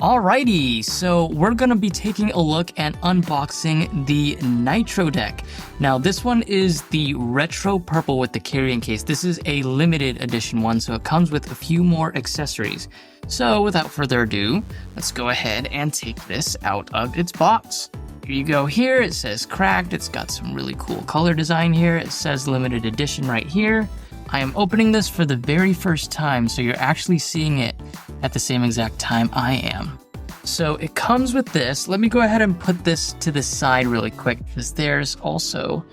Alrighty, so we're gonna be taking a look and unboxing the Nitro Deck. Now this one is the retro purple with the carrying case. This is a limited edition one, so it comes with a few more accessories. So without further ado, let's go ahead and take this out of its box. Here you go here, it says cracked, it's got some really cool color design here, it says limited edition right here. I am opening this for the very first time, so you're actually seeing it at the same exact time I am. So it comes with this. Let me go ahead and put this to the side really quick because there's also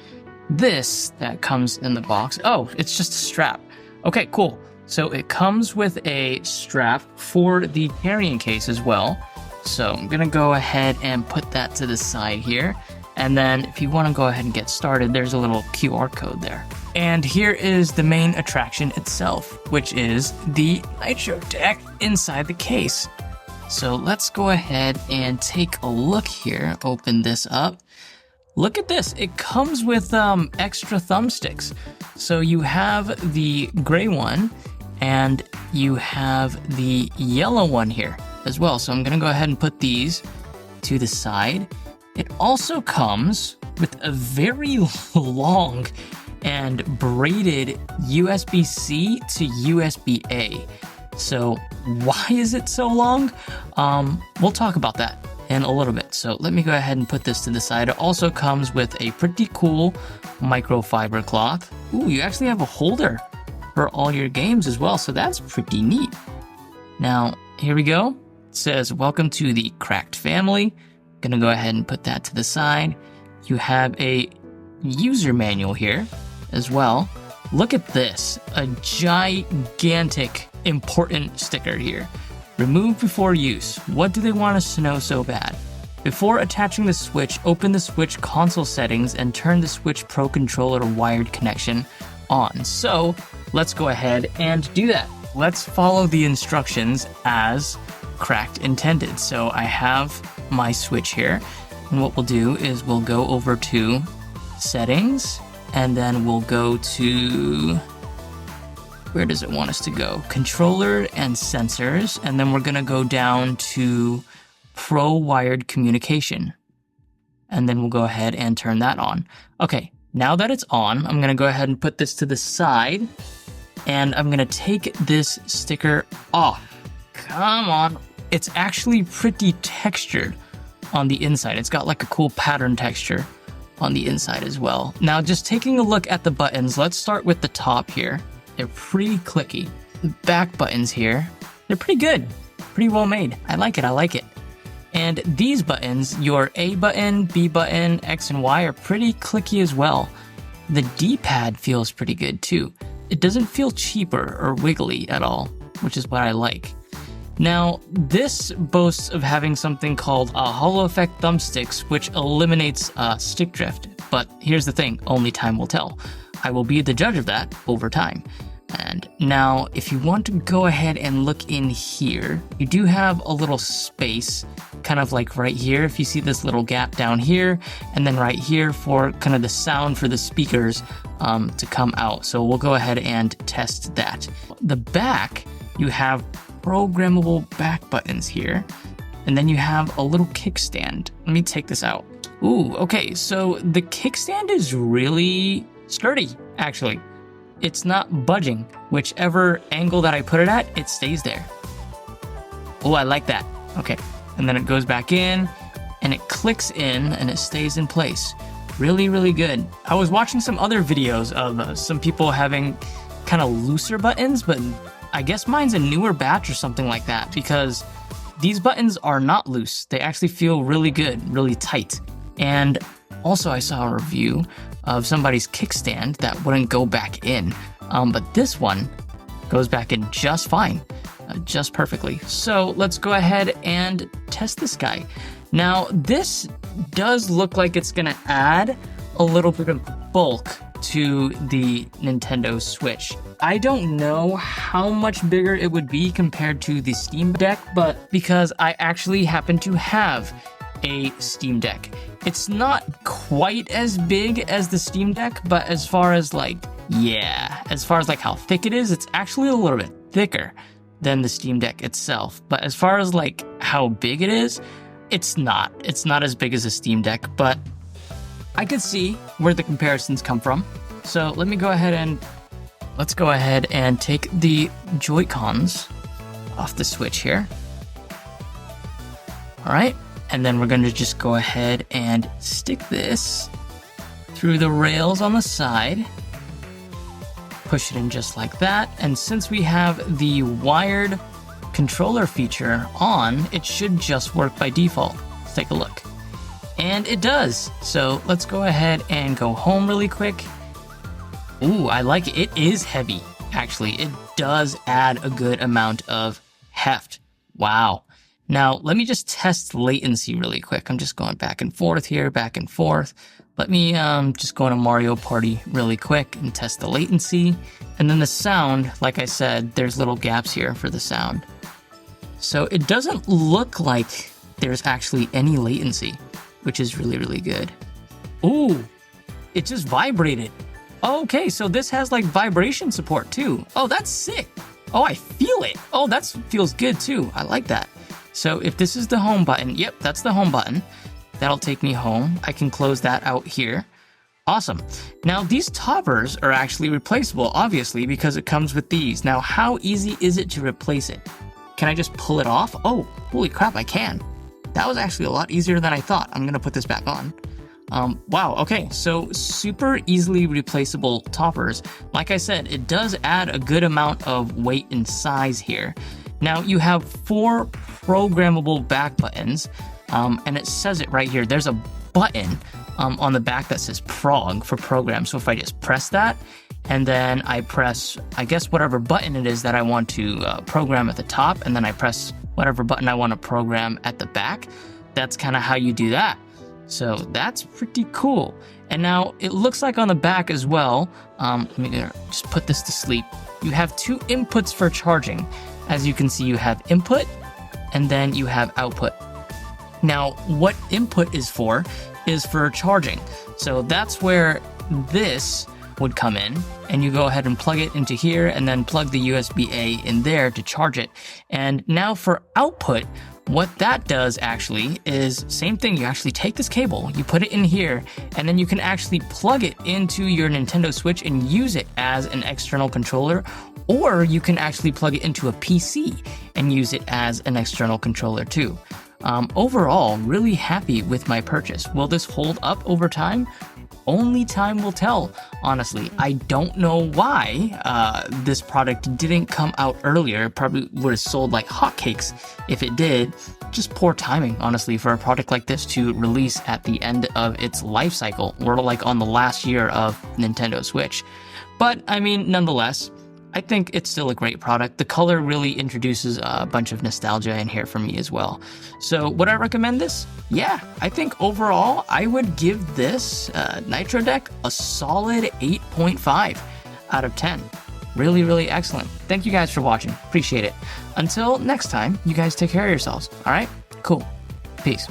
this that comes in the box. Oh, it's just a strap. Okay, cool. So it comes with a strap for the carrying case as well. So I'm gonna go ahead and put that to the side here. And then if you wanna go ahead and get started, there's a little QR code there. And here is the main attraction itself, which is the Nitro Deck inside the case. So let's go ahead and take a look here. Open this up. Look at this. It comes with extra thumbsticks. So you have the gray one and you have the yellow one here as well. So I'm gonna go ahead and put these to the side. It also comes with a very long and braided USB-C to USB-A. So why is it so long? We'll talk about that in a little bit. So let me go ahead and put this to the side. It also comes with a pretty cool microfiber cloth. Ooh, you actually have a holder for all your games as well. So that's pretty neat. Now, here we go. It says, welcome to the Cracked family. Gonna go ahead and put that to the side. You have a user manual here as well. Look at this, a gigantic important sticker here. Remove before use. What do they want us to know so bad? Before attaching the Switch, open the Switch console settings and turn the Switch Pro controller wired connection on. So let's go ahead and do that. Let's follow the instructions as Cracked intended. So I have my Switch here, and what we'll do is we'll go over to settings, and then we'll go to, where does it want us to go? Controller and sensors, and then we're gonna go down to Pro wired communication. And then we'll go ahead and turn that on. Okay, now that it's on, I'm gonna go ahead and put this to the side, and I'm gonna take this sticker off. Come on. It's actually pretty textured on the inside. It's got like a cool pattern texture on the inside as well. Now, just taking a look at the buttons, let's start with the top here. They're pretty clicky. The back buttons here, they're pretty good, pretty well made. I like it. And these buttons, your A button, B button, X and Y are pretty clicky as well. The D-pad feels pretty good too. It doesn't feel cheaper or wiggly at all, which is what I like. Now, this boasts of having something called a Holo Effect thumbsticks, which eliminates stick drift. But here's the thing, only time will tell. I will be the judge of that over time. And now, if you want to go ahead and look in here, you do have a little space, kind of like right here, if you see this little gap down here, and then right here for kind of the sound for the speakers to come out. So we'll go ahead and test that. The back, you have programmable back buttons here, and then you have a little kickstand. Let me take this out. Ooh, okay, so the kickstand is really sturdy, actually. It's not budging. Whichever angle that I put it at, it stays there. Oh, I like that. Okay, and then it goes back in, and it clicks in, and it stays in place. Really, really good. I was watching some other videos of some people having kind of looser buttons, but I guess mine's a newer batch or something like that, because these buttons are not loose. They actually feel really good, really tight. And also I saw a review of somebody's kickstand that wouldn't go back in, but this one goes back in just fine, just perfectly. So let's go ahead and test this guy. Now, this does look like it's gonna add a little bit of bulk to the Nintendo Switch. I don't know how much bigger it would be compared to the Steam Deck, but because I actually happen to have a Steam Deck. It's not quite as big as the Steam Deck, but as far as like how thick it is, it's actually a little bit thicker than the Steam Deck itself. But as far as like how big it is, it's not as big as a Steam Deck, but I could see where the comparisons come from. So let me go ahead and let's go ahead and take the Joy-Cons off the Switch here. All right, and then we're going to just go ahead and stick this through the rails on the side. Push it in just like that. And since we have the wired controller feature on, it should just work by default. Let's take a look. And it does. So let's go ahead and go home really quick. Ooh, I like it. It is heavy, actually. It does add a good amount of heft. Wow. Now, let me just test latency really quick. I'm just going back and forth here, back and forth. Let me just go into Mario Party really quick and test the latency. And then the sound, like I said, there's little gaps here for the sound. So it doesn't look like there's actually any latency, which is really, really good. Ooh, it just vibrated. Okay, so this has like vibration support too. Oh, that's sick. Oh, I feel it. Oh, that feels good too. I like that. So if this is the home button, yep, that's the home button. That'll take me home. I can close that out here. Awesome. Now these toppers are actually replaceable, obviously, because it comes with these. Now, how easy is it to replace it? Can I just pull it off? Oh, holy crap, I can. That was actually a lot easier than I thought. I'm gonna put this back on. Wow, okay, so super easily replaceable toppers. Like I said, it does add a good amount of weight and size here. Now you have 4 programmable back buttons, and it says it right here. There's a button on the back that says prog for program. So if I just press that, and then I press, I guess, whatever button it is that I want to program at the top, and then I press whatever button I want to program at the back, that's kind of how you do that. So that's pretty cool. And now it looks like on the back as well, let me just put this to sleep. You have 2 inputs for charging. As you can see, you have input and then you have output. Now, what input is for charging. So that's where this would come in, and you go ahead and plug it into here and then plug the USB-A in there to charge it. And now for output, what that does actually is same thing. You actually take this cable, you put it in here, and then you can actually plug it into your Nintendo Switch and use it as an external controller, or you can actually plug it into a PC and use it as an external controller too. Overall, really happy with my purchase. Will this hold up over time? Only time will tell, honestly. I don't know why this product didn't come out earlier. It probably would have sold like hotcakes if it did. Just poor timing, honestly, for a product like this to release at the end of its life cycle. We're like on the last year of Nintendo Switch. But I mean, nonetheless, I think it's still a great product. The color really introduces a bunch of nostalgia in here for me as well. So would I recommend this? Yeah, I think overall I would give this Nitro Deck a solid 8.5 out of 10. Really, really excellent. Thank you guys for watching. Appreciate it. Until next time, you guys take care of yourselves. All right? Cool. Peace.